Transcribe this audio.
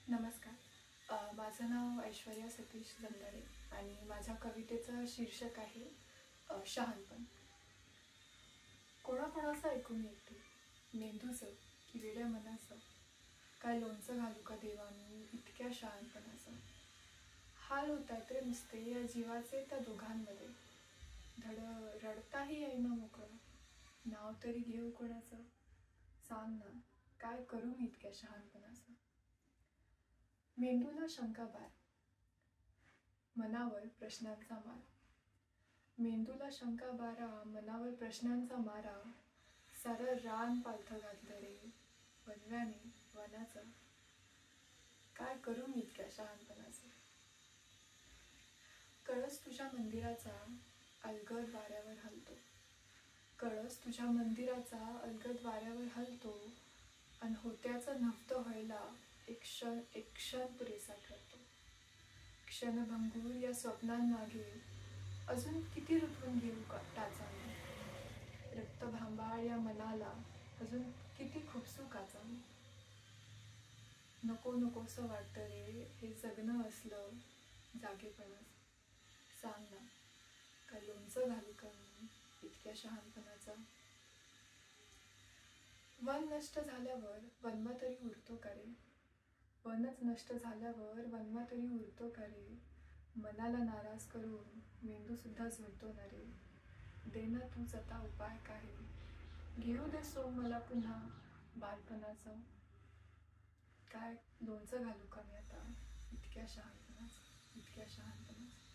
नमस्कार. माझं नाव ऐश्वर्या सतीश जमदाडे आणि माझ्या कवितेचं शीर्षक आहे शहाणपण. कोणाकोणाचं ऐकून येते, मेंदूचं की वेड्या मनाचं, काय लोणचं घालू का देवा मी इतक्या शहाणपणाचं. हाल होतात रे नुसते या जीवाचे त्या दोघांमध्ये, धड रडताही येईना मोकळं, नाव तरी घेऊ कोणाचं, सांग ना काय करू मी इतक्या शहाणपणाचं. मेंदूला शंकाबार, मनावर प्रश्नांचा मारा. मेंदूला शंका बारा, मनावर प्रश्नांचा मारा. सारं रान पालथं घातलं रे वनव्याने वनाचं, काय करू मी इतक्या शहाणपणाचं. कळस तुझ्या मंदिराचा अलगद वाऱ्यावर हलतो, कळस तुझ्या मंदिराचा अलगद वाऱ्यावर हलतो, अन होत्याचं नव्हतं व्हायला एक क्षण पुरेसा ठरतो. क्षणभंगूर या स्वप्नांमागे अजून किती रुतवून घेऊ का टाचाने, रक्तभांबाळ या मनाला अजून किती खुपसू काचाने. नको नकोसं वाटतं रे हे जगणं असलं जागेपणाचं, सांग ना काय लोणचं घालू का मी इतक्या शहाणपणाचं. वन नष्ट झाल्यावर वनवा तरी उरतो का रे, वनच नष्ट झाल्यावर वनवा तरी उरतो का रे. मनाला नाराज करून मेंदू सुद्धा झुरतो ना रे. दे ना तूच आता उपाय काय, घेऊ दे सोंग मला पुन्हा बालपणाचं. काय लोणचं घालू का मी आता इतक्या शहाणपणाचं, इतक्या शहाणपणाचं.